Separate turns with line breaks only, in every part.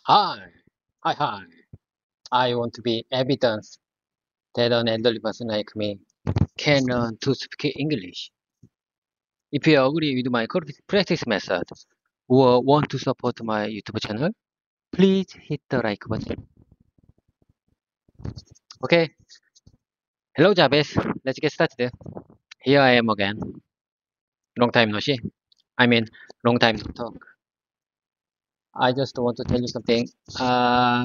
Hi, hi. I want to be evidence that an elderly person like me can learn to speak English. If you agree with my current practice method or want to support my YouTube channel, please hit the like button. Okay. Hello, Jabez. Let's get started. Here I am again. Long time no see. I mean, long time no talk. I just want to tell you something.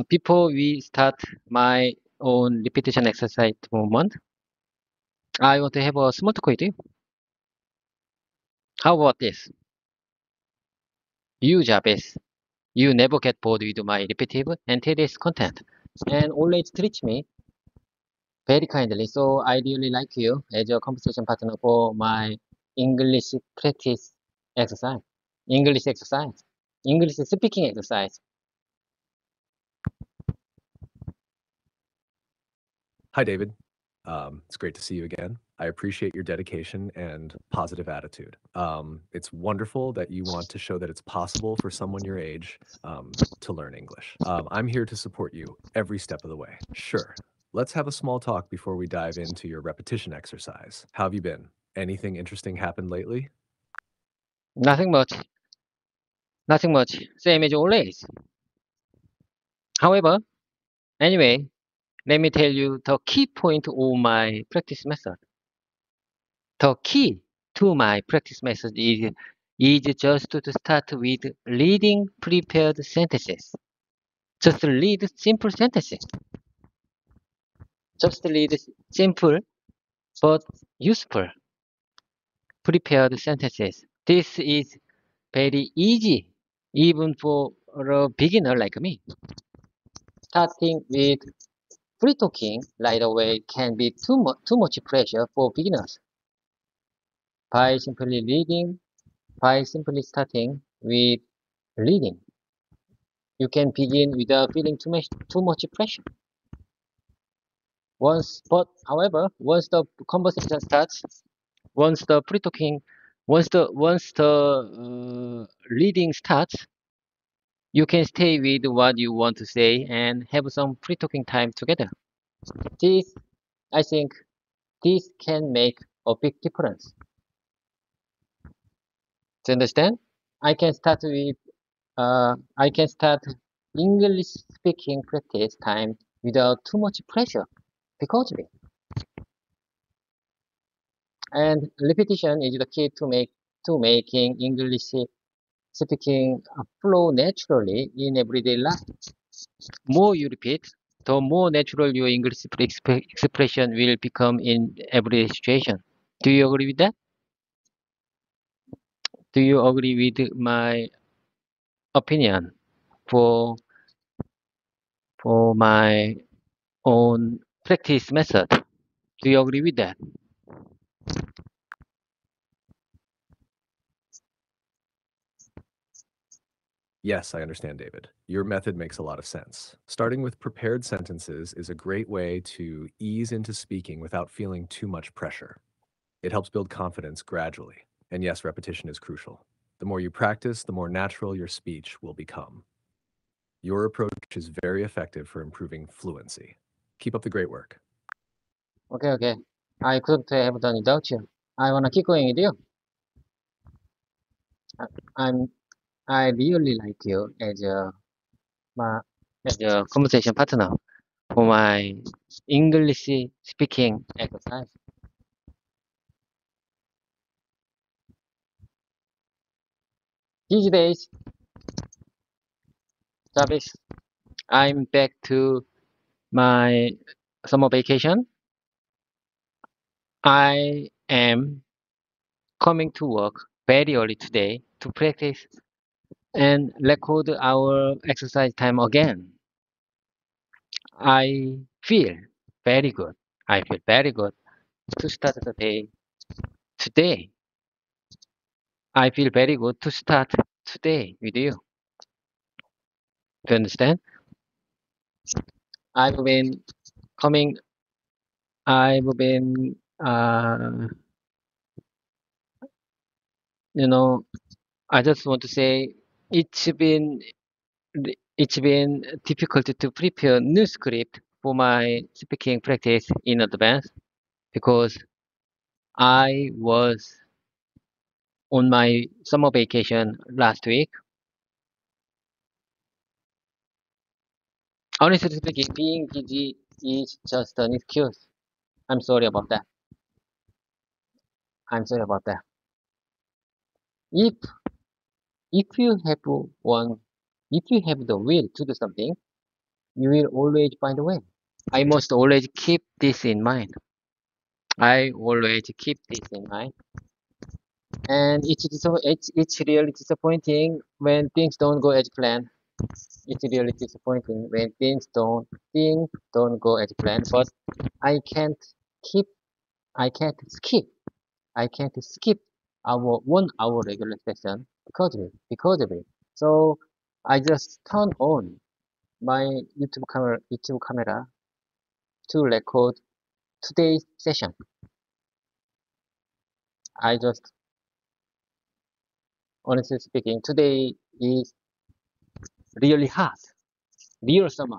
Before we start my own repetition exercise movement, I want to have a small talk with you. How about this? You, Jabez, you never get bored with my repetitive and tedious content, and always treat me very kindly. So I really like you as a conversation partner for my English practice exercise, English exercise, English speaking exercise.
Hi, David. It's great to see you again. I appreciate your dedication and positive attitude. It's wonderful that you want to show that it's possible for someone your age to learn English. I'm here to support you every step of the way. Sure. Let's have a small talk before we dive into your repetition exercise. How have you been? Anything interesting happened lately?
Nothing much, nothing much, same as always. However, anyway, let me tell you the key point of my practice method. The key to my practice method is just to start with reading prepared sentences. Just read simple sentences. Just read simple but useful prepared sentences. This is very easy even for a beginner like me. Starting with free talking right away can be too much pressure for beginners. By simply reading, by simply starting with reading, you can begin without feeling too much pressure. However, once the conversation starts, once the pre-talking, once the reading starts, you can stay with what you want to say and have some pre-talking time together. This, I think, this can make a big difference. Do you understand? I can start with, I can start English speaking practice time without too much pressure because of it. And repetition is the key to making English speaking flow naturally in everyday life. More you repeat, the more natural your English expression will become in every situation. Do you agree with that? Do you agree with my opinion for my own practice method? Do you agree with that?
Yes, I understand, David. Your method makes a lot of sense. Starting with prepared sentences is a great way to ease into speaking without feeling too much pressure. It helps build confidence gradually. And yes, repetition is crucial. The more you practice, the more natural your speech will become. Your approach is very effective for improving fluency. Keep up the great work.
Okay, okay. I couldn't have done without you. I wanna keep going with you. I- I'm I really like you my as a conversation partner for my English speaking exercise. These days, Travis, I'm back to my summer vacation. I am coming to work very early today to practice and record our exercise time again. I feel very good. I feel very good to start the day today. I feel very good to start today with you. Do you understand? I've been coming, I've been, you know, I just want to say it's been it's been difficult to prepare new script for my speaking practice in advance because I was on my summer vacation last week. Honestly speaking, being busy is just an excuse. I'm sorry about that. I'm sorry about that. If if you have one, if you have the will to do something, you will always find a way. I must always keep this in mind. I always keep this in mind. And it's really disappointing when things don't go as planned. It's really disappointing when things don't go as planned. But I can't keep I can't skip I can't skip our 1 hour regular session because of it. So I just turn on my YouTube camera to record today's session. I just honestly speaking, today is really hot, real summer.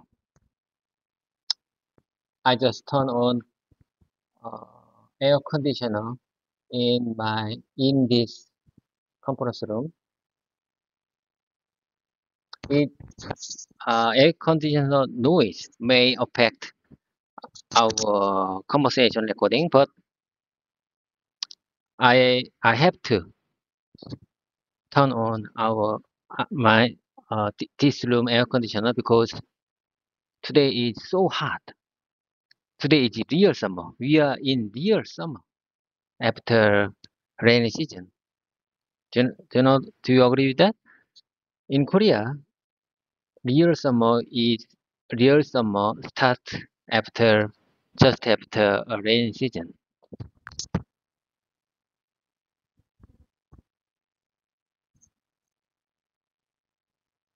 I just turn on air conditioner in this conference room. It Air conditioner noise may affect our conversation recording, but I have to turn on our my this room air conditioner because today is so hot. Today is real summer. We are in real summer after rainy season. Do you agree with that? In Korea, real summer is real summer starts after just after a rainy season.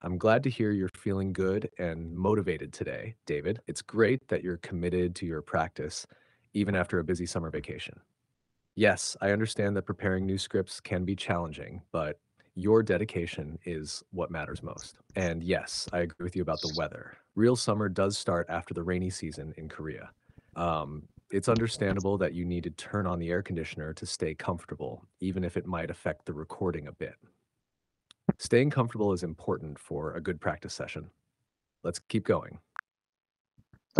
I'm glad to hear you're feeling good and motivated today, David. It's great that you're committed to your practice, even after a busy summer vacation. Yes, I understand that preparing new scripts can be challenging, but your dedication is what matters most. And yes, I agree with you about the weather. Real summer does start after the rainy season in Korea. It's understandable that you need to turn on the air conditioner to stay comfortable, even if it might affect the recording a bit. Staying comfortable is important for a good practice session. Let's keep going.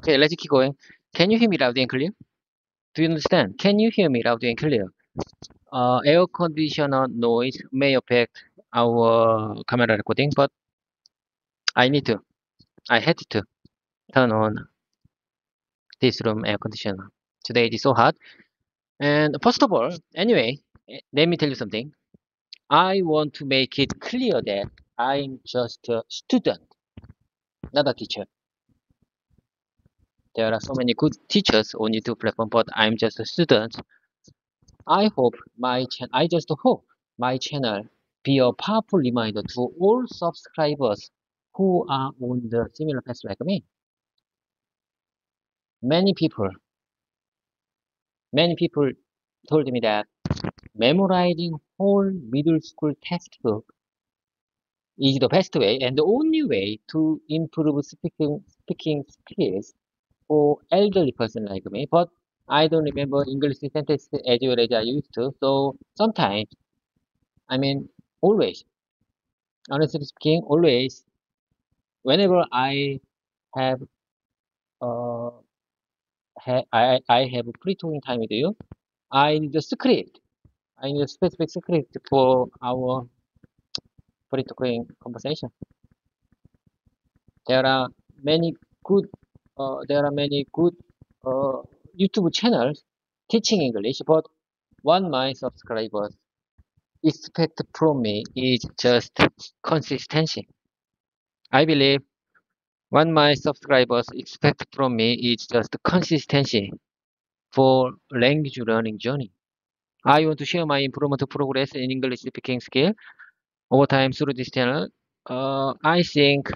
Okay, let's keep going. Can you hear me loud and clear? Do you understand? Can you hear me loud and clear? Air conditioner noise may affect our camera recording, but I need to. I had to turn on this room air conditioner. Today it is so hot. And first of all, anyway, let me tell you something. I want to make it clear that I'm just a student, not a teacher. There are so many good teachers on YouTube platform, but I'm just a student. I just hope my channel be a powerful reminder to all subscribers who are on the similar path like me. Many people, many people told me that memorizing whole middle school textbook is the best way and the only way to improve speaking skills for elderly person like me. But I don't remember English sentences as well as I used to. So sometimes, I mean, always, honestly speaking, always, whenever have uh I have free talking time with you, I need a script. I need a specific script for our free talking conversation. There are many good there are many good YouTube channels teaching English, but what my subscribers expect from me is just consistency. I believe what my subscribers expect from me is just consistency for language learning journey. I want to share my improvement progress in English speaking skill over time through this channel. Uh, I think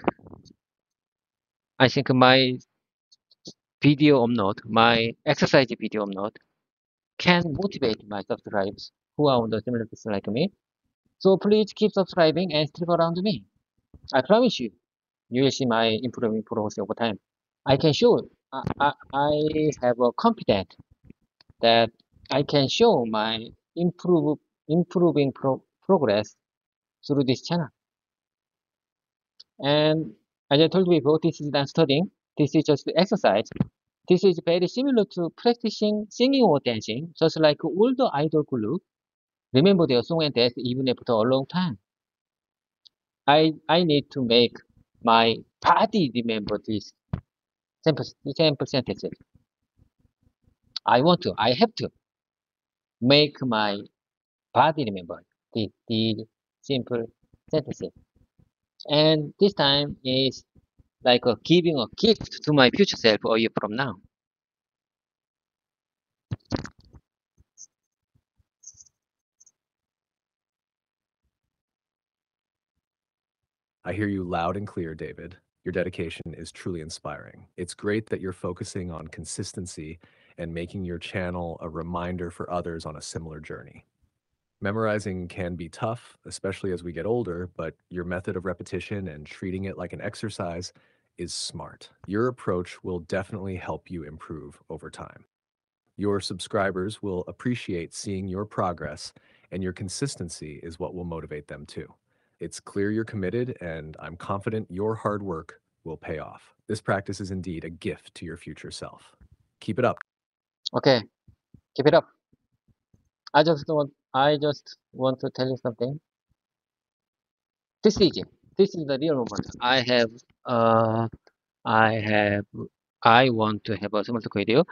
I think my exercise video upload can motivate my subscribers who are on the similar position like me. So please keep subscribing and stick around me. I promise you, You will see my improving progress over time. I can show, I have a confidence that I can show my improving progress through this channel. And as I told you before, this is not studying. This is just exercise. This is very similar to practicing singing or dancing, just like all the idol group remember their song and dance even after a long time. I need to make my body remember this sample sentences. I have to make my body remember the simple sentences. And this time is like giving a gift to my future self a year from now.
I hear you loud and clear, David. Your dedication is truly inspiring. It's great that you're focusing on consistency and making your channel a reminder for others on a similar journey. Memorizing can be tough, especially as we get older, but your method of repetition and treating it like an exercise is smart. Your approach will definitely help you improve over time. Your subscribers will appreciate seeing your progress, and your consistency is what will motivate them too. It's clear you're committed, and I'm confident your hard work will pay off. This practice is indeed a gift to your future self. Keep it up.
Okay, keep it up. I just want to tell you something. This is it. This is the real moment. Uh, I have, I want to have a small talk with you.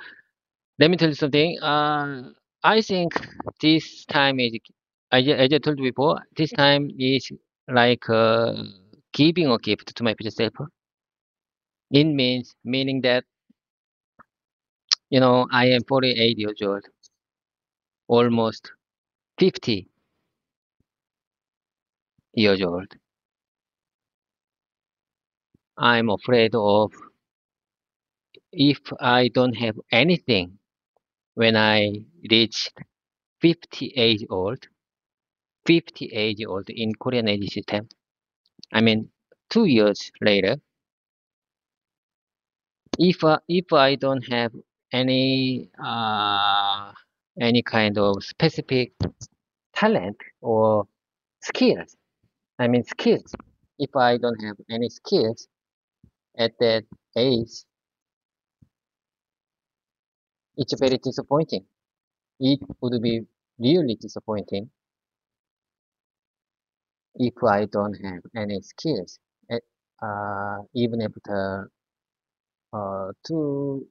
Let me tell you something. I think this time is, as I told you before, this time is like giving a gift to my future self. It meaning that, I am 48 years old, almost 50 years old. I'm afraid of if I don't have anything when I reach 50 age old, 50 age old in Korean age system. I mean, 2 years later, if I don't have any any kind of specific talent or skills, I mean skills. If I don't have any skills at that age, it's very disappointing. It would be really disappointing if I don't have any skills. At, even after 2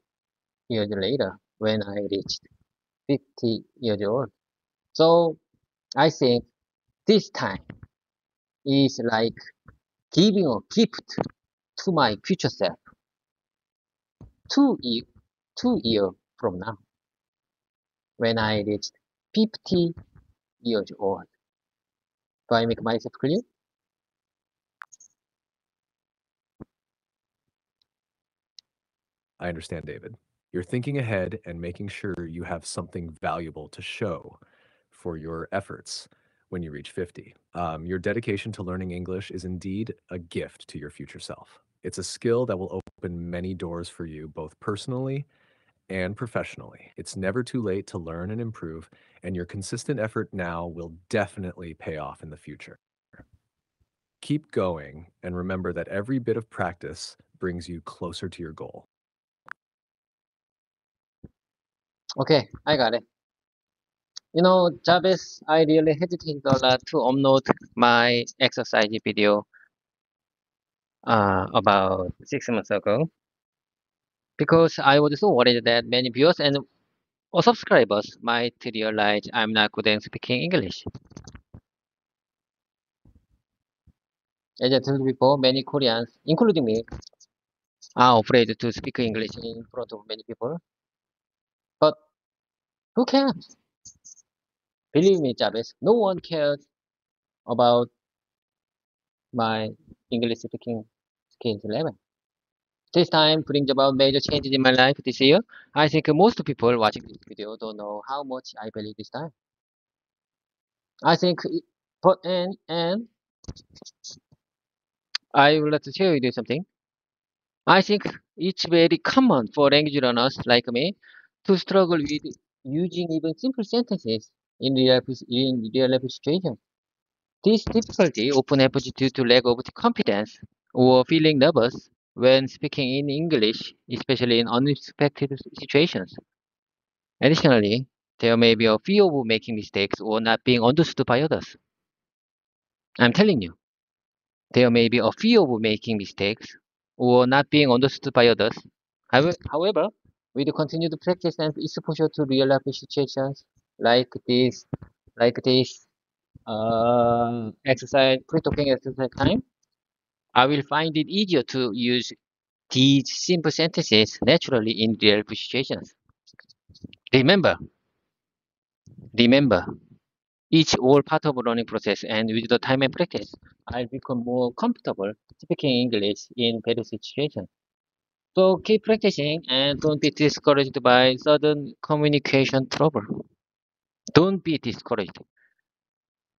years later, when I reached 50 years old. So I think this time is like giving a gift to my future self 2 year, 2 year from now when I reached 50 years old. Do I make myself clear?
I understand, David. You're thinking ahead and making sure you have something valuable to show for your efforts when you reach 50. Your dedication to learning English is indeed a gift to your future self. It's a skill that will open many doors for you, both personally and professionally. It's never too late to learn and improve, and your consistent effort now will definitely pay off in the future. Keep going and remember that every bit of practice brings you closer to your goal.
Okay, I got it. Jabez, I really hesitated a lot to upload my exercise video about 6 months ago because I was so worried that many viewers and or subscribers might realize I'm not good at speaking English. As I told before, many Koreans, including me, are afraid to speak English in front of many people. But who cares? Believe me, Jabez, no one cares about my English speaking skills level. This time brings about major changes in my life this year. I think most people watching this video don't know how much I believe this time. I think, but and I would like to share with you something. I think it's very common for language learners like me to struggle with using even simple sentences in real life situations. This difficulty often happens due to lack of confidence or feeling nervous when speaking in English, especially in unexpected situations. Additionally, there may be a fear of making mistakes or not being understood by others. I'm telling you, there may be a fear of making mistakes or not being understood by others. However, with continued practice and exposure to real life situations like this, like this exercise, pre-talking exercise time, I will find it easier to use these simple sentences naturally in real life situations. Remember, remember, each all part of a learning process, and with the time and practice, I'll become more comfortable speaking English in various situations. So keep practicing and don't be discouraged by sudden communication trouble. Don't be discouraged.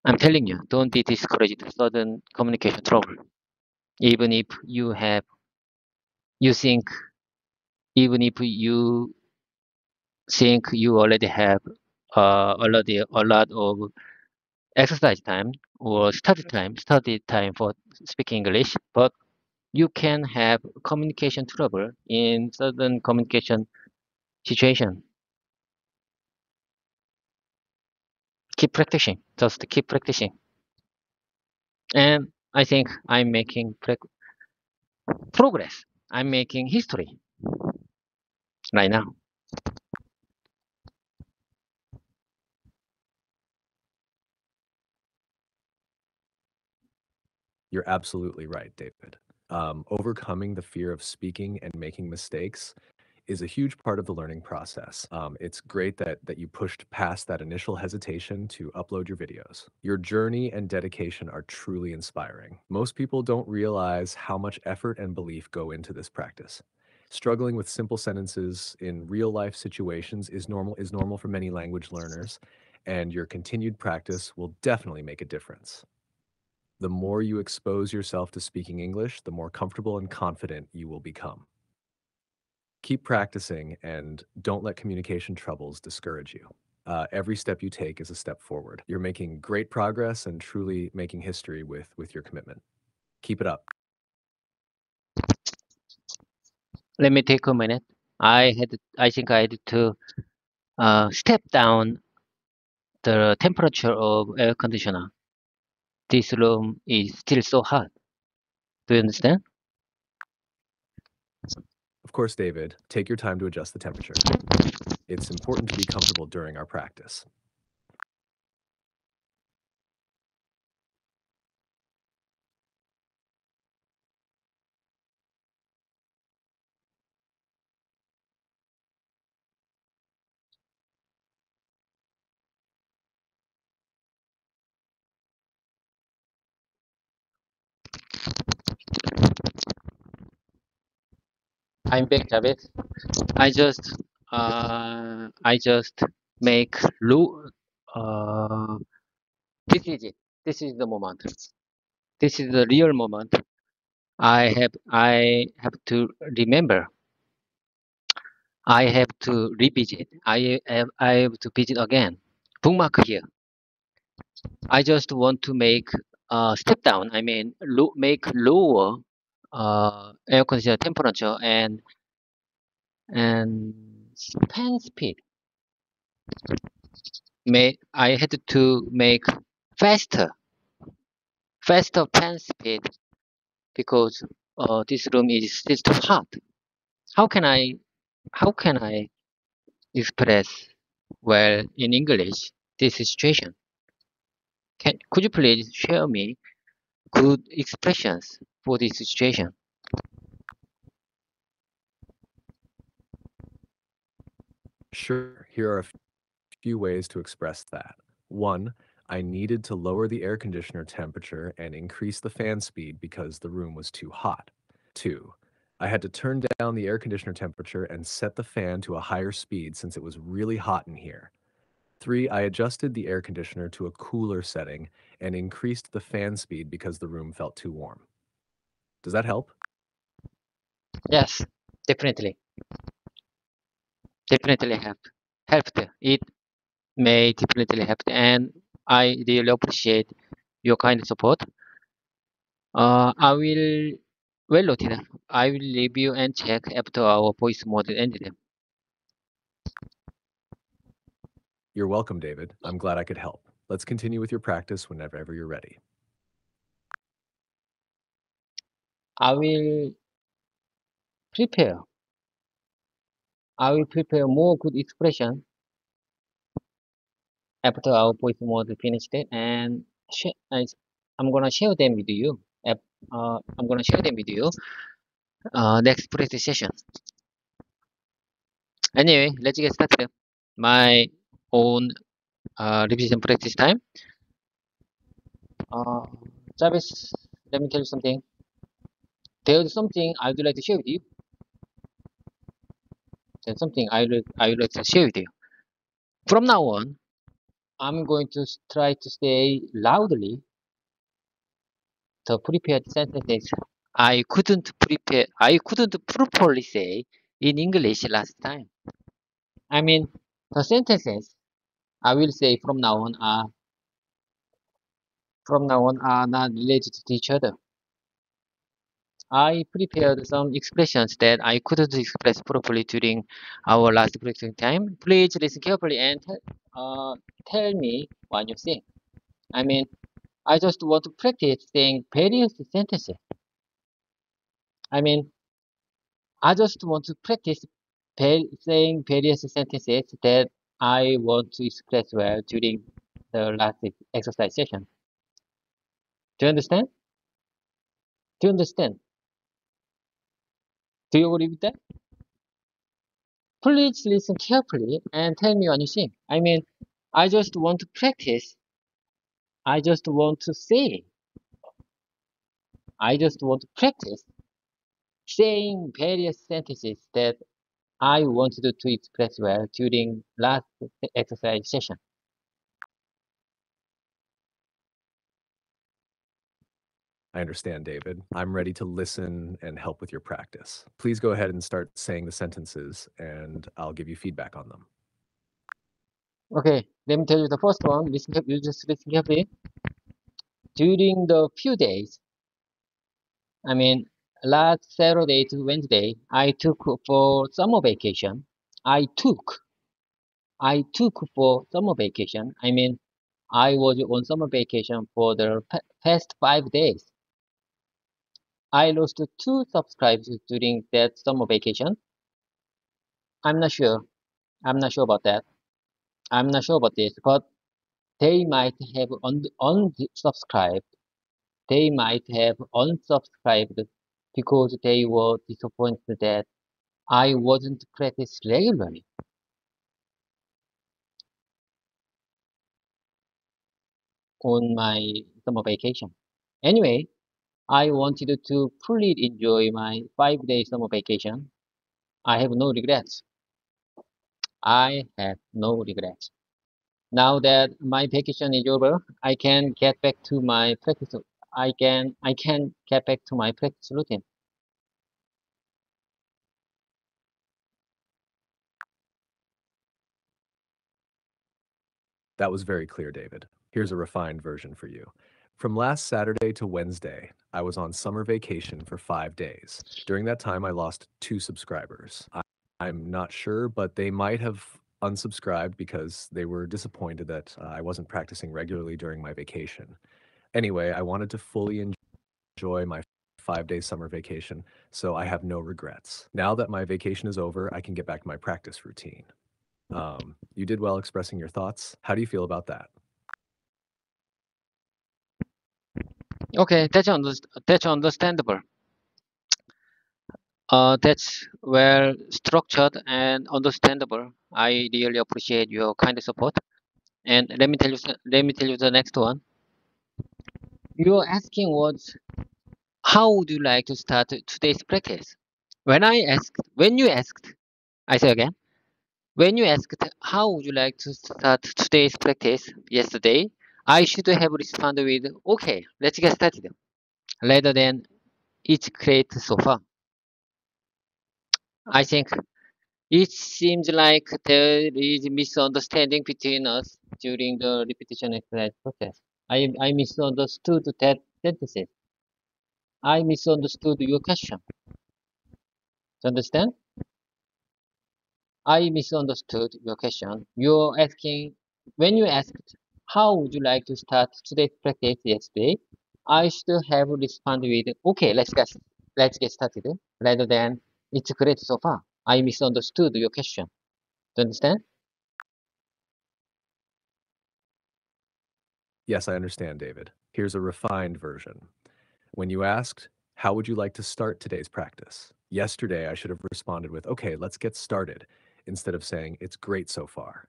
I'm telling you, don't be discouraged by sudden communication trouble. Even if you have, you think, even if you think you already have a lot of exercise time or study time for speaking English, but you can have communication trouble in certain communication situation. Keep practicing. Just keep practicing. And I think I'm making progress. I'm making history right now.
You're absolutely right, David. Overcoming the fear of speaking and making mistakes is a huge part of the learning process. It's great that you pushed past that initial hesitation to upload your videos. Your journey and dedication are truly inspiring. Most people don't realize how much effort and belief go into this practice. Struggling with simple sentences in real life situations is normal for many language learners, and your continued practice will definitely make a difference. The more you expose yourself to speaking English, the more comfortable and confident you will become. Keep practicing and don't let communication troubles discourage you. Every step you take is a step forward. You're making great progress and truly making history with your commitment. Keep it up.
Let me take a minute. I think I had to step down the temperature of air conditioner. This room is still so hot. Do you understand?
Of course, David, take your time to adjust the temperature. It's important to be comfortable during our practice.
I'm back, Javed. I just make low. Uh, this is it. This is the moment. This is the real moment. I have to remember. I have to revisit. I have to visit again. Bookmark here. I just want to make step down. I mean, make lower air conditioner temperature and fan speed. I had to make faster faster fan speed because this room is still too hot. How can I how can I express well in English this situation? Could you please share me good expressions for this situation?
Sure, here are a few ways to express that. One, I needed to lower the air conditioner temperature and increase the fan speed because the room was too hot. Two, I had to turn down the air conditioner temperature and set the fan to a higher speed since it was really hot in here. Three, I adjusted the air conditioner to a cooler setting and increased the fan speed because the room felt too warm. Does that help?
Yes, definitely. Definitely helped. It may definitely help, and I really appreciate your kind support. I will well noted. I will review and check after our voice mode ended.
You're welcome, David. I'm glad I could help. Let's continue with your practice whenever you're ready.
I will prepare. I will prepare more good expression after our voice mode finished it, and I'm gonna share them with you. I'm gonna share them with you. Next practice session. Anyway, let's get started. My own revision practice time. Uh, Travis, let me tell you something. There's something I would like to share with you. There's something I would like to share with you. From now on, I'm going to try to say loudly the prepared sentences I couldn't properly say in English last time. I mean, the sentences I will say from now on are not related to each other. I prepared some expressions that I couldn't express properly during our last practicing time. Please listen carefully and tell me what you think. I mean, I just want to practice saying various sentences. I mean, I just want to practice saying various sentences that I want to express well during the last exercise session. Do you understand? Do you understand? Do you agree with that? Please listen carefully and tell me what you think. I mean, I just want to practice. I just want to say. I just want to practice saying various sentences that I wanted to express well during last exercise session.
I understand, David. I'm ready to listen and help with your practice. Please go ahead and start saying the sentences, and I'll give you feedback on them.
Okay, let me tell you the first one. You just listen carefully. During the few days, I mean, last Saturday to Wednesday, I took for summer vacation. I took. I took for summer vacation. I mean, I was on summer vacation for the past 5 days. I lost 2 subscribers during that summer vacation. I'm not sure. I'm not sure about that. I'm not sure about this, but they might have unsubscribed. They might have unsubscribed because they were disappointed that I wasn't practiced regularly on my summer vacation. Anyway, I wanted to fully enjoy my 5 day summer vacation. I have no regrets. I have no regrets. Now that my vacation is over, I can get back to my practice. I can get back to my practice routine.
That was very clear, David. Here's a refined version for you. From last Saturday to Wednesday, I was on summer vacation for 5 days. During that time, I lost 2 subscribers. I'm not sure, but they might have unsubscribed because they were disappointed that I wasn't practicing regularly during my vacation. Anyway, I wanted to fully enjoy my 5 day summer vacation, so I have no regrets. Now that my vacation is over, I can get back to my practice routine. You did well expressing your thoughts. How do you feel about that?
Okay, that's understandable. That's well structured and understandable. I really appreciate your kind support. And let me tell you the next one. You're asking was how would you like to start today's practice? When you asked, I say again, when you asked how would you like to start today's practice yesterday, I should have responded with, okay, let's get started, rather than it's great so far. I think it seems like there is misunderstanding between us during the repetition exercise process. I misunderstood that sentences. I misunderstood your question. You understand? I misunderstood your question. You're asking, when you asked, how would you like to start today's practice yesterday? I should have responded with, okay, let's get started, rather than, it's great so far. I misunderstood your question. Do you understand?
Yes, I understand, David. Here's a refined version. When you asked, how would you like to start today's practice? Yesterday, I should have responded with, okay, let's get started, instead of saying, it's great so far.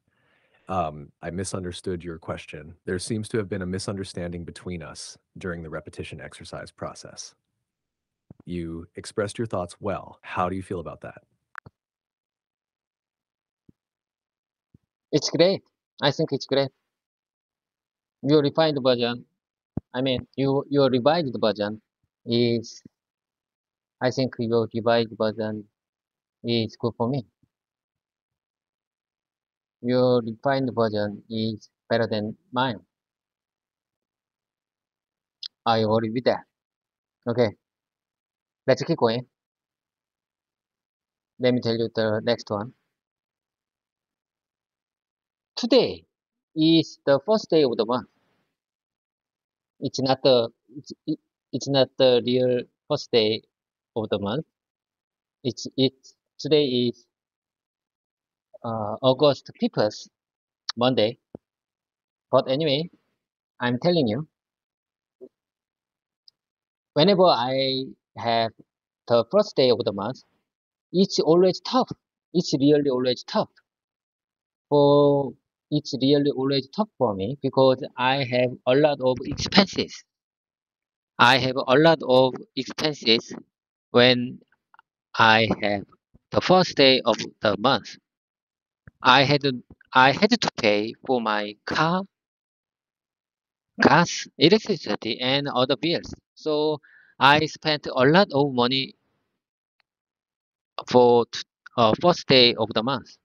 I misunderstood your question. There seems to have been a misunderstanding between us during the repetition exercise process. You expressed your thoughts well. How do you feel about that?
It's great. I think it's great. Your refined version, your revised version is, I think your revised version is good for me. Your refined version is better than mine. I agree with that. Okay, let's keep going. Let me tell you the next one. Today is the first day of the month. It's not the it's not the real first day of the month. It's today is August 5th, Monday. But anyway, I'm telling you, whenever I have the first day of the month, it's always tough. It's really always tough. For it's really always tough for me because I have a lot of expenses. I have a lot of expenses when I have the first day of the month. I had to, I had to pay for my car, gas, electricity, and other bills. So I spent a lot of money for first day of the month.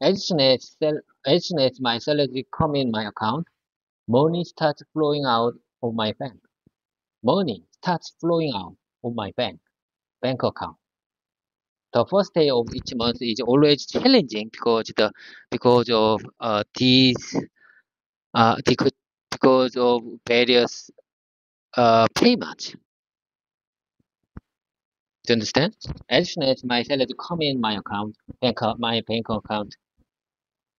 As soon as, as soon as my salary come in my account, money starts flowing out of my bank. Money starts flowing out of my bank account. The first day of each month is always challenging because of these because of various payments. Do you understand? As soon as my salary come in my account, my bank account,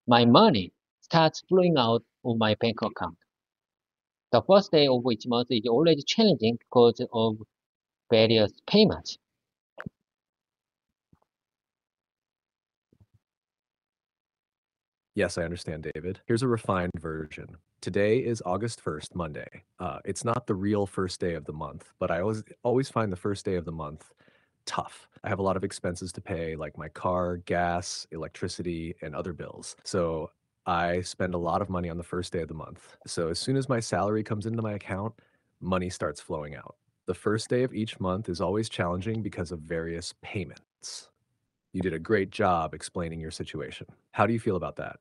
my money starts flowing out of my bank account. The first day of each month is always challenging because of various payments.
Yes, I understand, David. Here's a refined version. Today is August 1st, Monday. It's not the real first day of the month, but I always find the first day of the month tough. I have a lot of expenses to pay, like my car, gas, electricity, and other bills. So I spend a lot of money on the first day of the month. So as soon as my salary comes into my account, money starts flowing out. The first day of each month is always challenging because of various payments. You did a great job explaining your situation. How do you feel about that?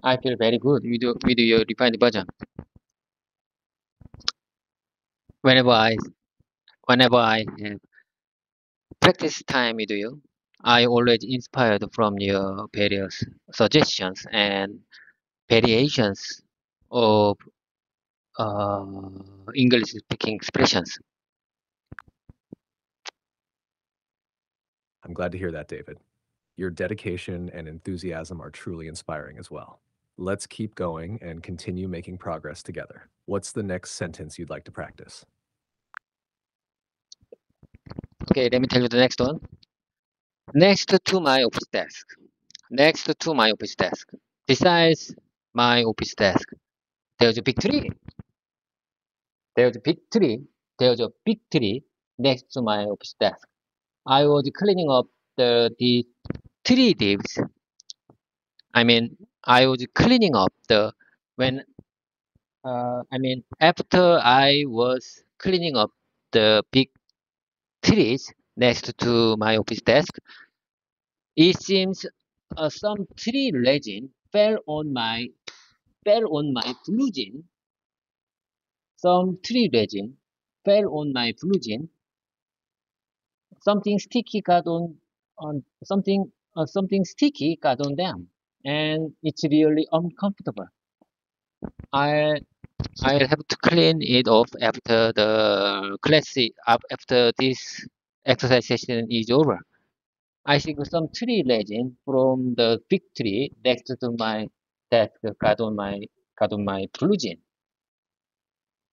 I feel very good with your refined version. Whenever I whenever I have practice time with you, I always inspired from your various suggestions and variations of English speaking expressions.
I'm glad to hear that, David. Your dedication and enthusiasm are truly inspiring as well. Let's keep going and continue making progress together. What's the next sentence you'd like to practice?
Okay, let me tell you the next one. Next to my office desk. Next to my office desk. Besides my office desk, there's a big tree. There's a big tree. There's a big tree next to my office desk. I was cleaning up the tree leaves. I was cleaning up the when after I was cleaning up the big trees next to my office desk. It seems some tree resin fell on my blue jean. Some tree resin fell on my blue jean. Something sticky got on something sticky got on them, and it's really uncomfortable. I I'll have to clean it off after the after this exercise session is over. I think some tree resin from the big tree next to my desk got on my blue jean.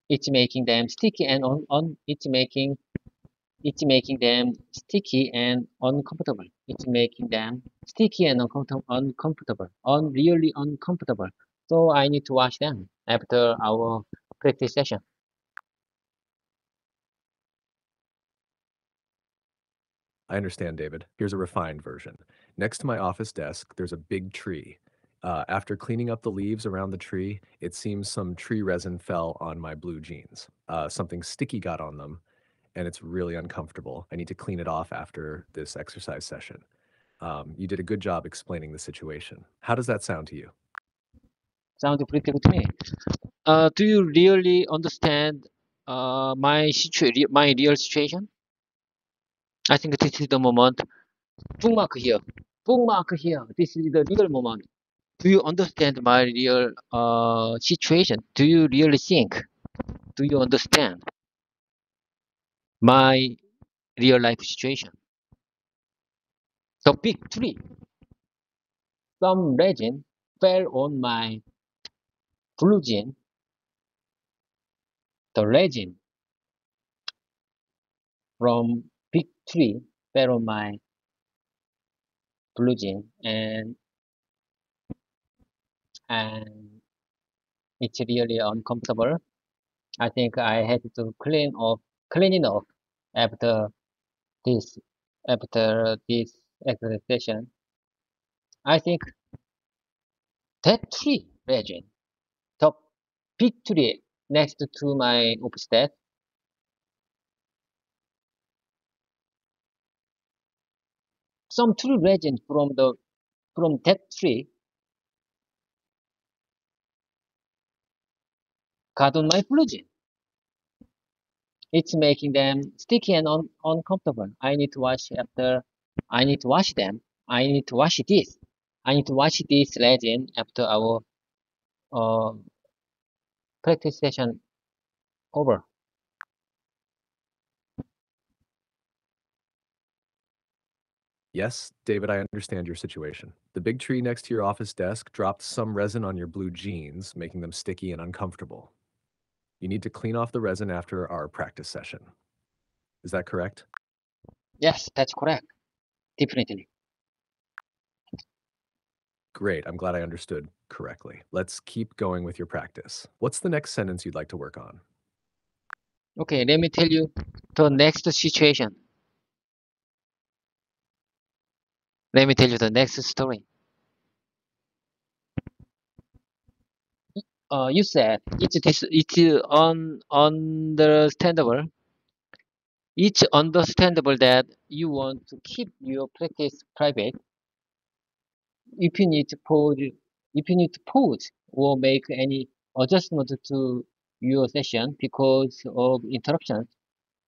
It's making them sticky and it's making them sticky and uncomfortable. It's making them sticky and really uncomfortable. So I need to wash them after our practice session.
I understand, David. Here's a refined version. Next to my office desk, there's a big tree. After cleaning up the leaves around the tree, it seems some tree resin fell on my blue jeans. Something sticky got on them, and it's really uncomfortable. I need to clean it off after this exercise session. You did a good job explaining the situation. How does that sound to you?
Sounds pretty good to me. Do you really understand my real situation? I think this is the moment. Bookmark here. Bookmark here. This is the real moment. Do you understand my real situation? Do you really think? Do you understand my real life situation? The big tree. Some resin fell on my blue jean. The resin from big tree fell on my blue jean, and it's really uncomfortable. I think I had to clean it off after this after this exercise. I think that tree resin, the big tree next to my office desk, some tree resin from that tree got on my blue jean. It's making them sticky and uncomfortable. I need to wash them. I need to wash this. I need to wash this resin after our uh, practice session over.
Yes, David, I understand your situation. The big tree next to your office desk dropped some resin on your blue jeans, making them sticky and uncomfortable. You need to clean off the resin after our practice session. Is that correct?
Yes, that's correct. Definitely.
Great. I'm glad I understood correctly. Let's keep going with your practice. What's the next sentence you'd like to work on?
Okay, let me tell you the next situation. Let me tell you the next story. You said understandable. It's understandable that you want to keep your practice private. If you need to pause, or make any adjustment to your session because of interruptions,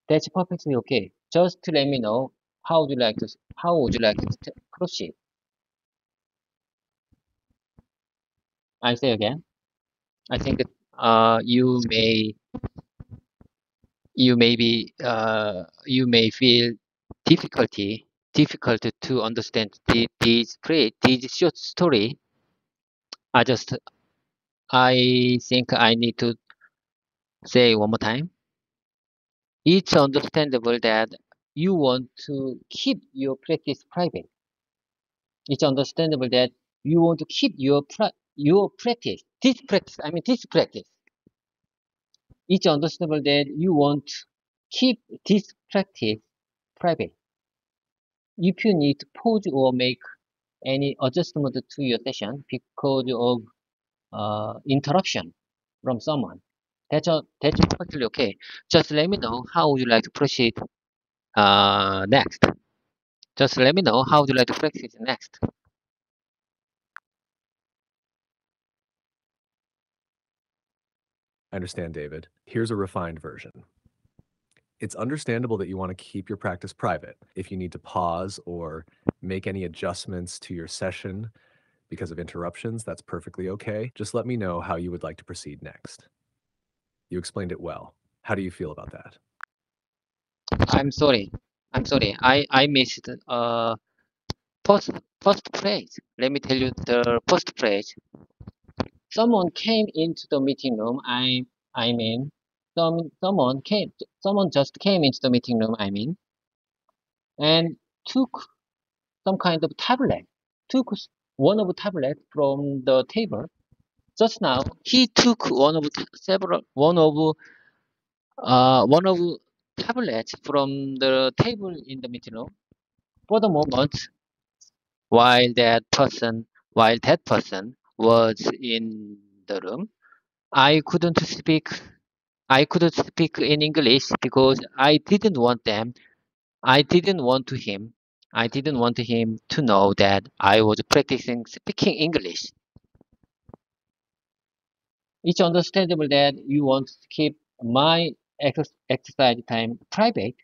that's perfectly okay. Just to let me know how would you like to proceed. I say again. I think you may feel difficult to understand these short story. I think I need to say one more time. It's understandable that you want to keep your practice private. It's understandable that you want to keep your practice, this practice. It's understandable that you want to keep this practice private. If you need to pause or make any adjustment to your session because of interruption from someone, that's perfectly okay. Just let me know how would you like to proceed next. Just let me know how would you like to proceed next.
I understand, David. Here's a refined version. It's understandable that you want to keep your practice private. If you need to pause or make any adjustments to your session because of interruptions, that's perfectly okay. Just let me know how you would like to proceed next. You explained it well. How do you feel about that?
I'm sorry. I'm sorry. I missed first first phrase. Let me tell you the first phrase. Someone came into the meeting room. I mean, someone just came into the meeting room. I mean, and took some kind of tablet. Took one of the tablet from the table. Just now, he took one of tablets from the table in the meeting room. For the moment, while while that person was in the room, I couldn't speak. I couldn't speak in English because I didn't want to him. I didn't want him to know that I was practicing speaking English. It's understandable that you want to keep my exercise time private.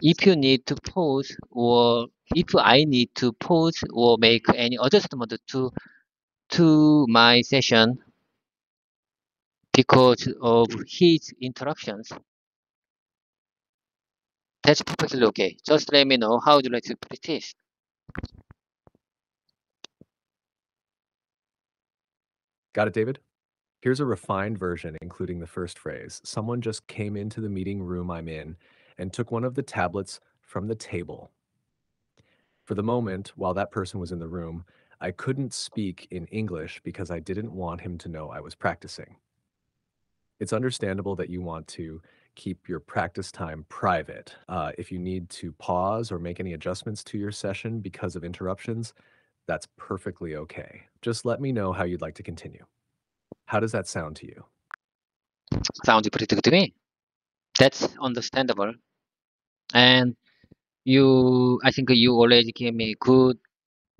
If you need to pause or if I need to pause or make any adjustment to my session because of his interruptions, that's perfectly okay. Just let me know how would you like to practice.
Got it, David? Here's a refined version, including the first phrase. Someone just came into the meeting room I'm in and took one of the tablets from the table. For the moment, while that person was in the room, I couldn't speak in English because I didn't want him to know I was practicing. It's understandable that you want to keep your practice time private. If you need to pause or make any adjustments to your session because of interruptions, that's perfectly okay. Just let me know how you'd like to continue. How does that sound to you?
Sounds pretty good to me. That's understandable. And I think you already gave me good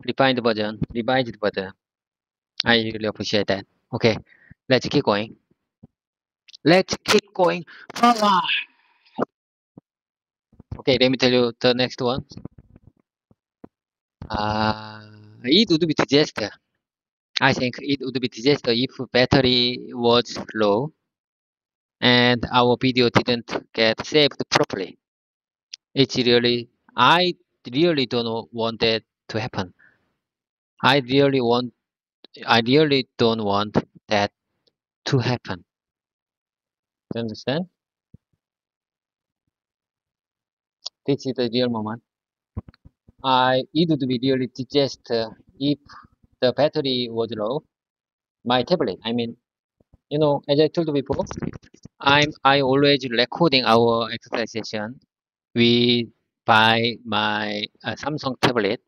revised version. I really appreciate that. Okay, let's keep going. Let's keep going forward. Okay, let me tell you the next one. Uh, it would be disaster. I think it would be disaster if battery was low and our video didn't get saved properly. It's really, I really don't want that to happen. I really want, I really don't want that to happen. Do you understand? This is the real moment. It would be really disaster if the battery was low. My tablet, I mean, as I told you before, I always recording our exercise session with by my Samsung tablet,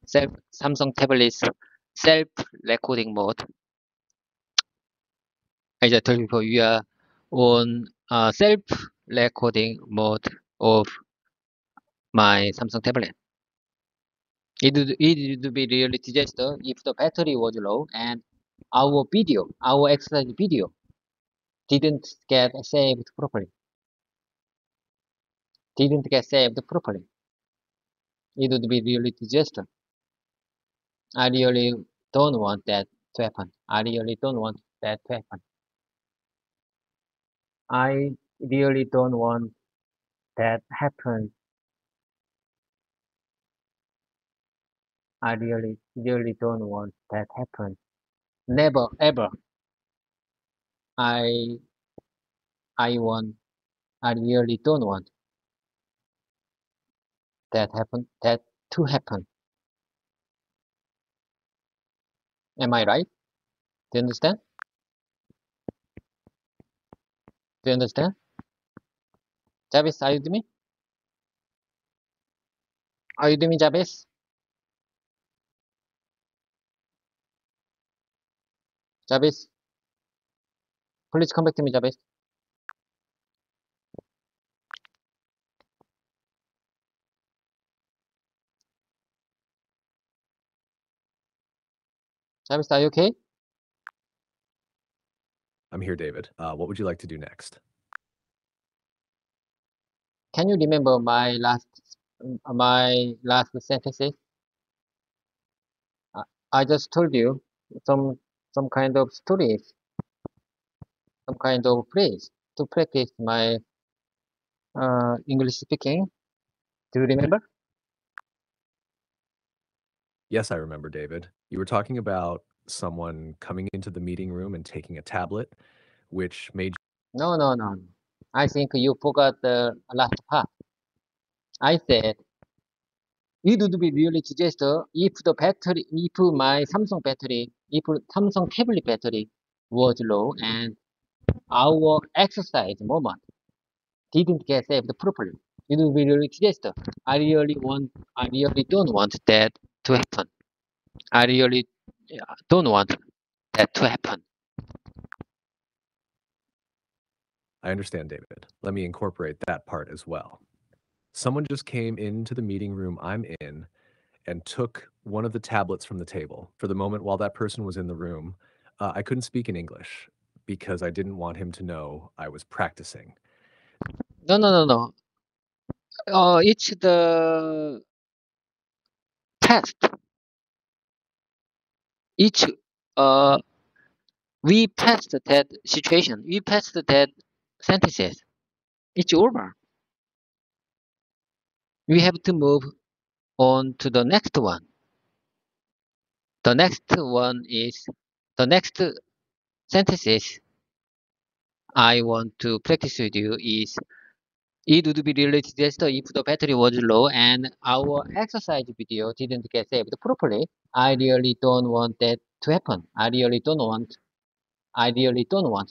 Samsung tablet's self-recording mode. As I told you before, we are on self-recording mode of my Samsung tablet. It would be really disaster if the battery was low and our exercise video, didn't get saved properly. Didn't get saved properly. It would be really disaster. I really don't want that to happen. I really don't want that to happen. I really don't want that happen. I really don't want that happen. Never ever. I I want I really don't want that to happen. Am I right? Do you understand? Do you understand? Jarvis, are you with me? Are you with me, Jarvis? Jarvis? Please come back to me, Jabez. Jabez, are you okay?
I'm here, David. What would you like to do next?
Can you remember my last sentences? I I just told you some some kind of stories, some kind of phrase to practice my English speaking. Do you remember?
Yes, I remember, David. You were talking about someone coming into the meeting room and taking a tablet, which made
No, no, no. I think you forgot the last part. I said it would be really disaster if my Samsung battery, if Samsung tablet battery was low and our exercise moment didn't get saved properly. It would be really disaster. I really don't want that to happen. I really don't want that to happen.
I understand, David. Let me incorporate that part as well. Someone just came into the meeting room I'm in and took one of the tablets from the table. For the moment while that person was in the room, I couldn't speak in English because I didn't want him to know I was practicing.
No, no, no, no. It's the past. Each uh, we passed that situation. We passed that sentences. It's over. We have to move on to the next one. The next one is the next sentences I want to practice with you is it would be really disaster if the battery was low and our exercise video didn't get saved properly. I really don't want that to happen. I really don't want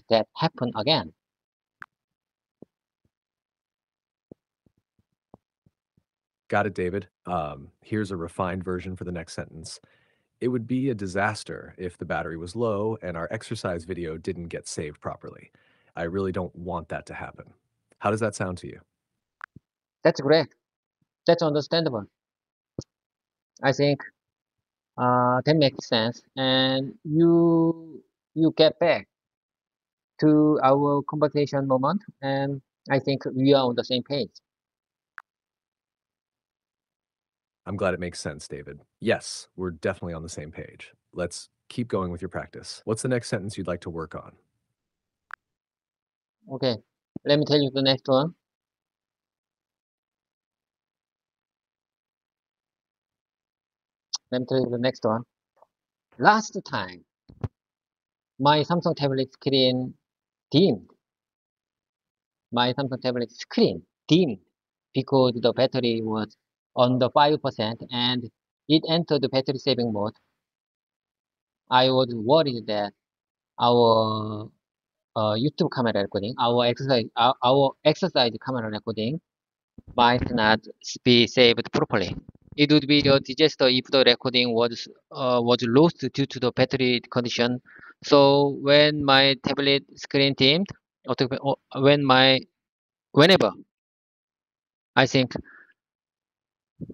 that happen again.
Got it, David. Here's a refined version for the next sentence. It would be a disaster if the battery was low and our exercise video didn't get saved properly. I really don't want that to happen. How does that sound to you?
That's great. That's understandable. I think that makes sense. And you get back to our conversation moment, and I think we are on the same page.
I'm glad it makes sense, David. Yes, we're definitely on the same page. Let's keep going with your practice. What's the next sentence you'd like to work on?
Okay, let me tell you the next one. Let me tell you the next one. Last time, my Samsung tablet screen dimmed. My Samsung tablet screen dimmed because the battery was under 5% and it entered the battery saving mode. I was worried that our YouTube camera recording, our exercise camera recording might not be saved properly. It would be a disaster if the recording was lost due to the battery condition. So when my tablet screen dimmed, whenever I think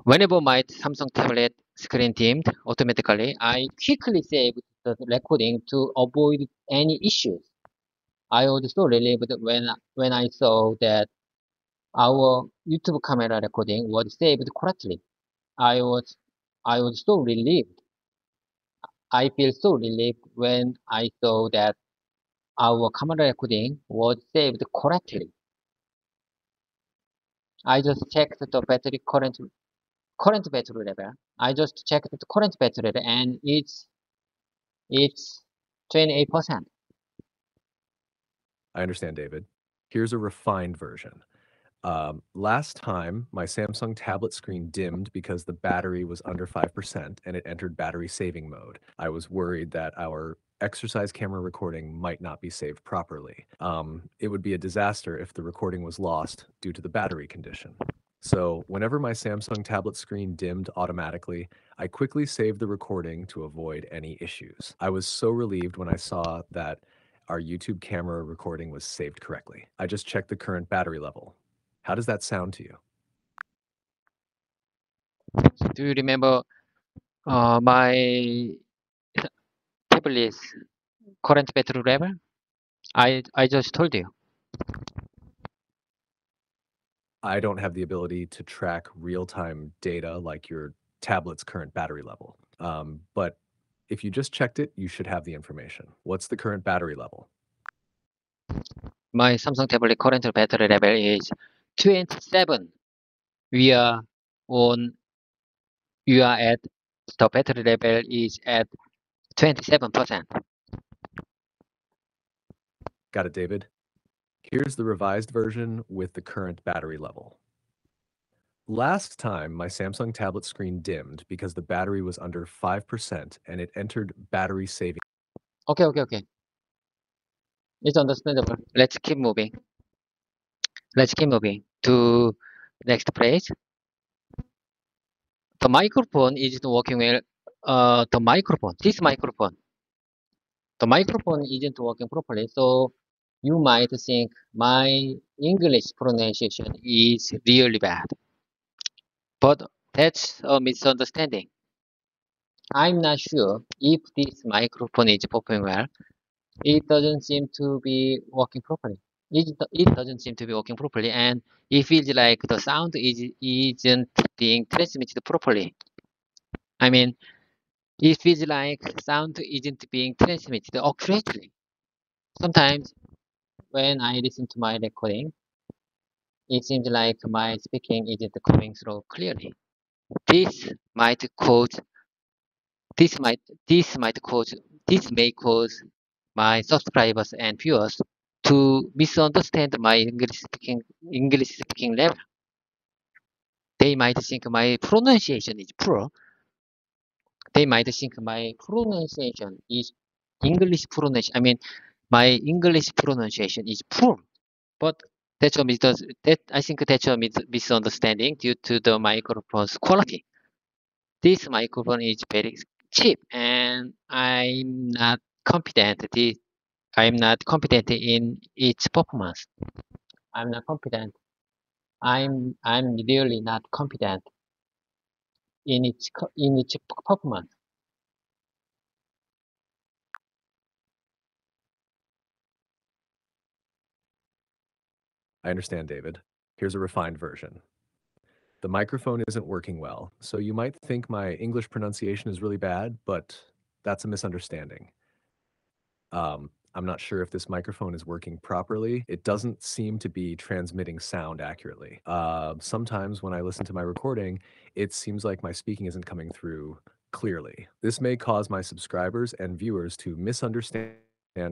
whenever my Samsung tablet screen dimmed automatically, I quickly saved the recording to avoid any issues. I was so relieved when I saw that our YouTube camera recording was saved correctly. I was I was so relieved. I feel so relieved when I saw that our camera recording was saved correctly. I just checked the battery current battery level. I just checked the current battery level and it's 28%.
I understand, David. Here's a refined version. Last time, my Samsung tablet screen dimmed because the battery was under 5% and it entered battery saving mode. I was worried that our exercise camera recording might not be saved properly. It would be a disaster if the recording was lost due to the battery condition. So, whenever my Samsung tablet screen dimmed automatically, I quickly saved the recording to avoid any issues. I was so relieved when I saw that our YouTube camera recording was saved correctly. I just checked the current battery level. How does that sound to you?
Do you remember my tablet's current battery level? I just told you.
I don't have the ability to track real-time data like your tablet's current battery level. But if you just checked it, you should have the information. What's the current battery level?
My Samsung tablet current battery level is 27. We are on. We are at the battery level is at 27%.
Got it, David? Here's the revised version with the current battery level. Last time, my Samsung tablet screen dimmed because the battery was under 5% and it entered battery saving.
Okay. It's understandable. Let's keep moving. Let's keep moving to next page. The microphone isn't working well. The microphone, the microphone isn't working properly. So you might think my English pronunciation is really bad. But that's a misunderstanding. I'm not sure if this microphone is working well. It doesn't seem to be working properly. It doesn't seem to be working properly, and it feels like the sound isn't being transmitted properly. I mean, it feels like sound isn't being transmitted accurately. Sometimes when I listen to my recording, it seems like my speaking isn't coming through clearly. This might cause this may cause my subscribers and viewers to misunderstand my English speaking level. They might think my pronunciation is poor. They might think my pronunciation is English pronunciation. I mean, my English pronunciation is poor. But I think that's a misunderstanding due to the microphone's quality. This microphone is very cheap, and I'm not confident in its performance. I'm not confident. I'm really not confident in its performance.
I understand, David. Here's a refined version. The microphone isn't working well, so you might think my English pronunciation is really bad, but that's a misunderstanding. I'm not sure if this microphone is working properly. It doesn't seem to be transmitting sound accurately. Sometimes when I listen to my recording, it seems like my speaking isn't coming through clearly. This may cause my subscribers and viewers to misunderstand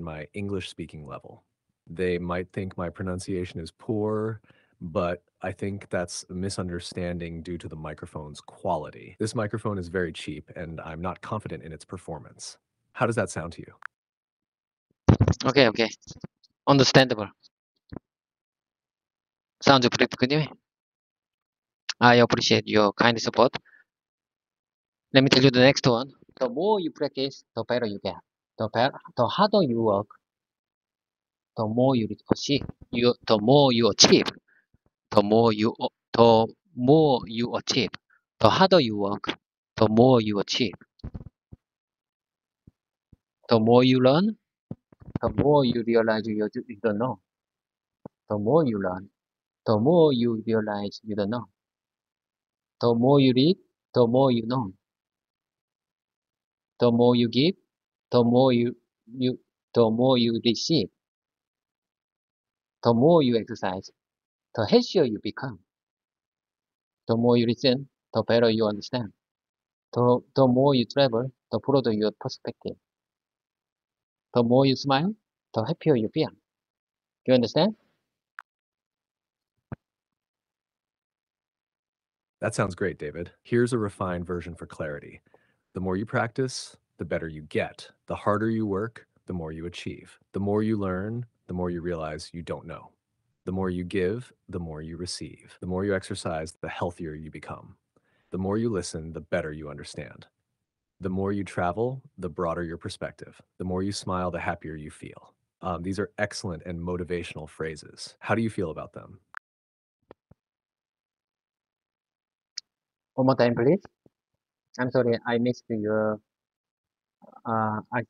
my English speaking level. They might think my pronunciation is poor, but I think that's a misunderstanding due to the microphone's quality. This microphone is very cheap, and I'm not confident in its performance. How does that sound to you?
Okay. Understandable. Sounds pretty good. I appreciate your kind support. Let me tell you the next one. The more you practice, the better you get. The harder you work, the more you achieve. The more you achieve. The more you achieve. The harder you work, the more you achieve. The more you learn, the more you realize you don't know. The more you learn, the more you realize you don't know. The more you read, the more you know. The more you give, the more you the more you receive. The more you exercise, the healthier you become. The more you listen, the better you understand. The more you travel, the broader your perspective. The more you smile, the happier you feel. Do you understand?
That sounds great, David. Here's a refined version for clarity. The more you practice, the better you get. The harder you work, the more you achieve. The more you learn, the more you realize you don't know. The more you give, the more you receive. The more you exercise, the healthier you become. The more you listen, the better you understand. The more you travel, the broader your perspective. The more you smile, the happier you feel. These are excellent and motivational phrases. How do you feel about them?
One more time, please. I'm sorry, I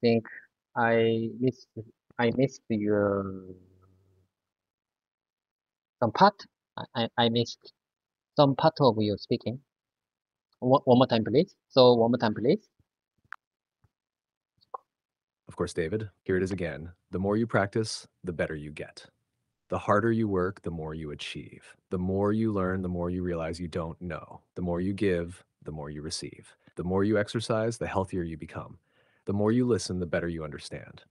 think I missed, I missed your some part. I missed some part of your speaking. One more time, please. So one more time, please.
Of course, David, here it is again. The more you practice, the better you get. The harder you work, the more you achieve. The more you learn, the more you realize you don't know. The more you give, the more you receive. The more you exercise, the healthier you become. The more you listen, the better you understand.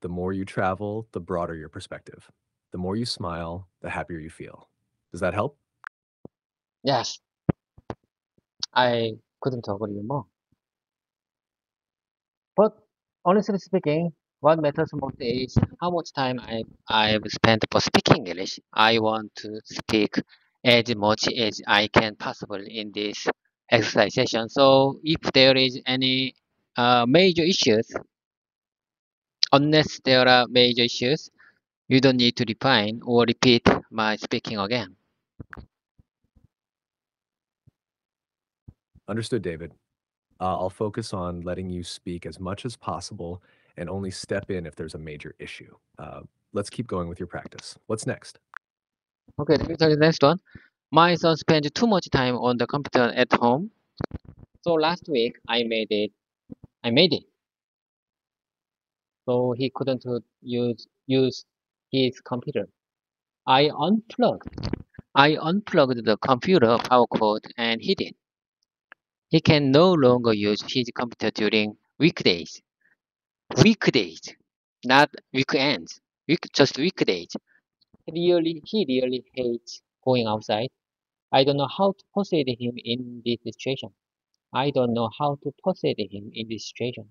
The more you travel, the broader your perspective. The more you smile, the happier you feel. Does that help?
Yes, I couldn't agree more. But honestly speaking, what matters most is how much time I've spent for speaking English. I want to speak as much as I can possibly in this exercise session. So if there is any major issues, unless there are major issues, you don't need to define or repeat my speaking again.
Understood, David. I'll focus on letting you speak as much as possible and only step in if there's a major issue. Let's keep going with your practice. What's next?
Okay, let me tell you the next one. My son spends too much time on the computer at home. So last week I made it. So he couldn't use his computer. I unplugged the computer power cord and hid it. He can no longer use his computer during weekdays. Weekdays, not weekends. Just weekdays. He really hates going outside. I don't know how to persuade him in this situation. I don't know how to persuade him in this situation.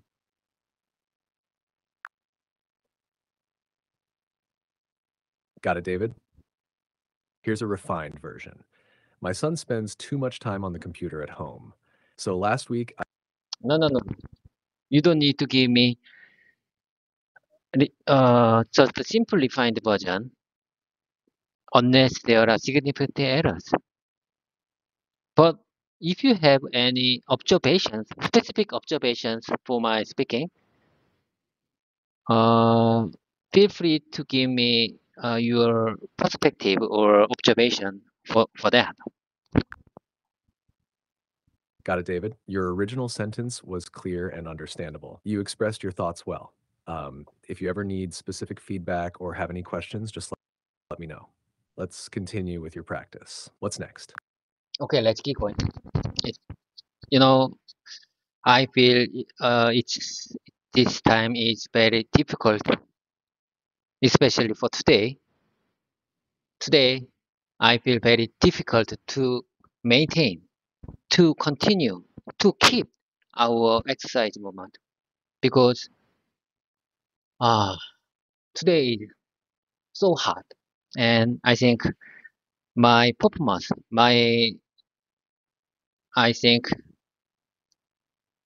Got it, David? Here's a refined version. My son spends too much time on the computer at home. So last week,
No, no, no. You don't need to give me just the simplified version unless there are significant errors. But if you have any observations, specific observations for my speaking, uh, feel free to give me your perspective or observation for that.
got it, David? Your original sentence was clear and understandable. You expressed your thoughts well. If you ever need specific feedback or have any questions, just let me know. Let's continue with your practice. What's next?
Okay, let's keep going. It, you know, I feel it's this time is very difficult, especially for today. Today, I feel very difficult to maintain, to continue, to keep our exercise movement because ah, today is so hard, and I think my performance, I think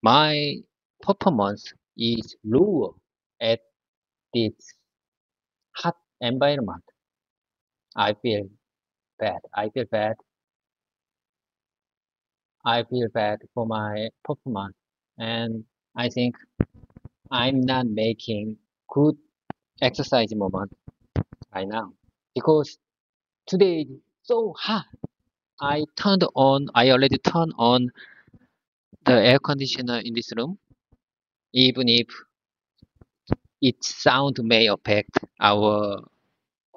my performance is lower at this hot environment. I feel bad. I feel bad. I feel bad for my performance, and I think I'm not making good exercise movement right now because today is so hot. I already turned on the air conditioner in this room, even if its sound may affect our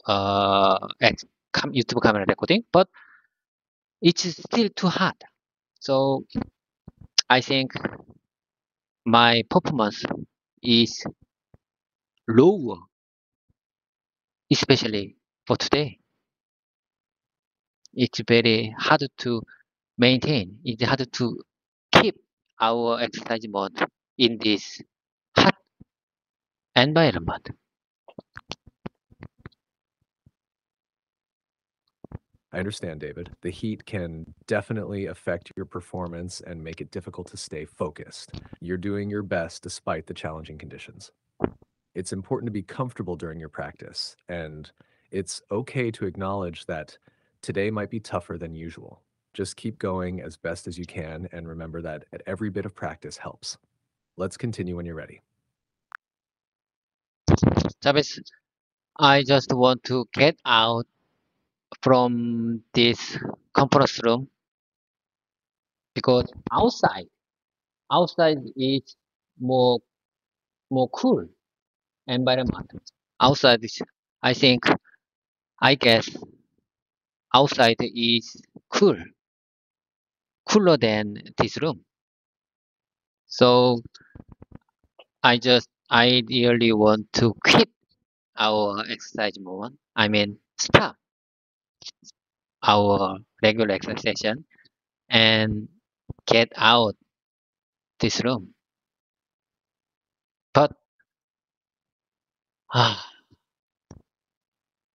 YouTube camera recording, but it's still too hot. So I think my performance is lower, especially for today. It's very hard to maintain. It's hard to keep our exercise mode in this hot environment.
I understand, David. The heat can definitely affect your performance and make it difficult to stay focused. You're doing your best despite the challenging conditions. It's important to be comfortable during your practice, and it's okay to acknowledge that today might be tougher than usual. Just keep going as best as you can, and remember that at every bit of practice helps. Let's continue when you're ready.
Chavez, I just want to get out from this conference room because outside is more more cool environment. Outside is, I think, I guess outside is cool, cooler than this room. So I really want to quit our exercise movement. I mean, stop our regular exercise session and get out this room. But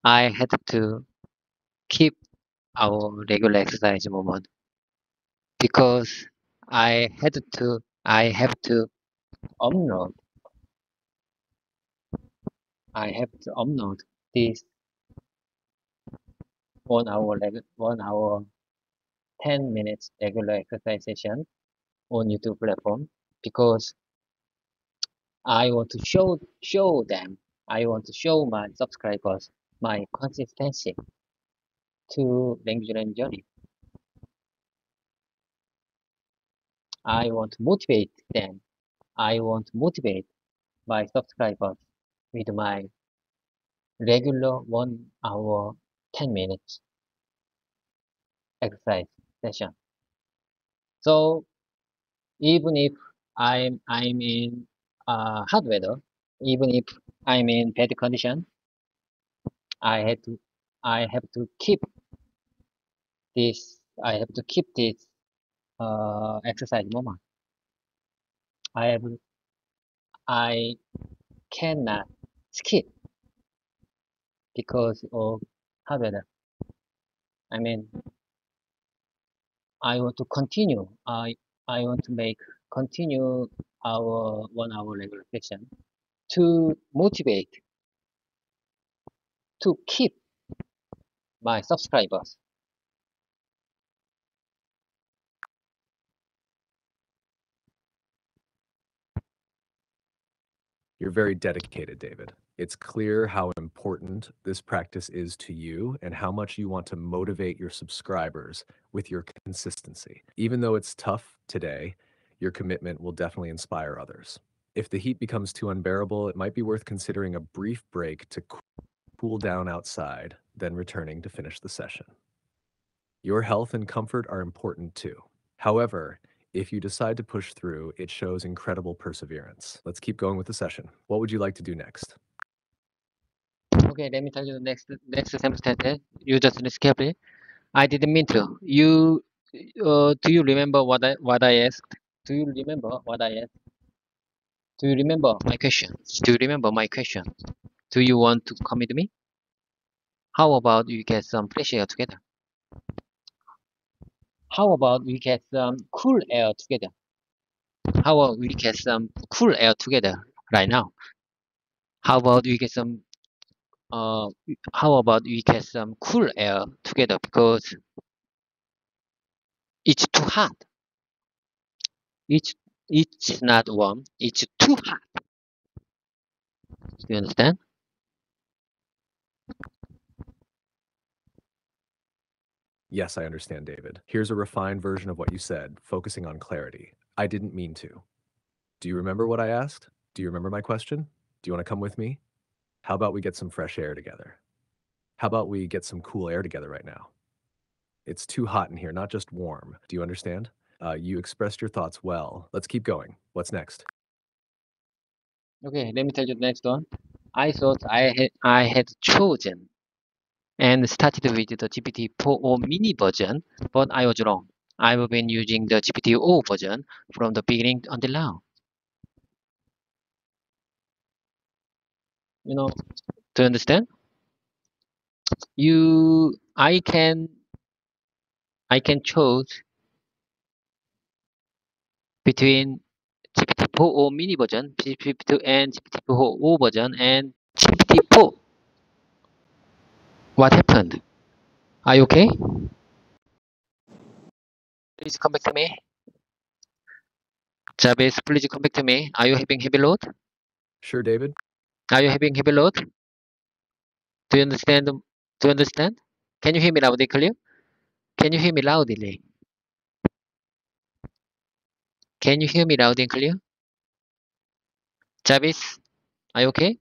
I had to keep our regular exercise movement because I have to upload I have to upload this 1 hour 10 minutes regular exercise session on YouTube platform because I want to show them, I want to show my subscribers my consistency to language learning journey. I want to motivate them. I want to motivate my subscribers with my regular 1 hour 10 minutes exercise session. So even if I'm in hot weather, even if I'm in bad condition, I had to I have to keep this exercise moment. I have I cannot skip because of hot weather. I mean, I want to continue. I want to make continue our 1 hour regular session to motivate to keep my subscribers.
You're very dedicated, David. It's clear how important this practice is to you and how much you want to motivate your subscribers with your consistency. Even though it's tough today, your commitment will definitely inspire others. If the heat becomes too unbearable, it might be worth considering a brief break to cool down outside, then returning to finish the session. Your health and comfort are important too. However, if you decide to push through, it shows incredible perseverance. Let's keep going with the session. What would you like to do next?
Okay, let me tell you the next sentence. You just listen carefully. I didn't mean to. Do you remember what I asked? Do you remember what I asked? Do you remember my question? Do you remember my question? Do you want to come with me? How about we get some fresh air together? How about we get some cool air together? How about we get some cool air together right now? How about we get some uh how about we get some cool air together because it's too hot. It's it's not warm, it's too hot. Do you understand?
Yes, I understand, David. Here's a refined version of what you said, focusing on clarity. I didn't mean to. Do you remember what I asked? Do you remember my question? Do you want to come with me? How about we get some fresh air together? How about we get some cool air together right now? It's too hot in here, not just warm. Do you understand? You expressed your thoughts well. Let's keep going. What's next?
Okay, let me tell you the next one. I thought I had chosen and started with the GPT-4o mini version, but I was wrong. I've been using the GPT-O version from the beginning until now. You know, do you understand? You, I can choose between GPT GPT-4o mini version, GPT-2 and GPT-4o version, and GPT-4. What happened? Are you okay? Please come back to me. Jarvis, please come back to me. Are you having heavy load?
Sure, David?
Are you having heavy load? Do you understand? Do you understand? Can you hear me loudly, clear? Can you hear me loudly? Can you hear me loud and clear? Jarvis, are you okay?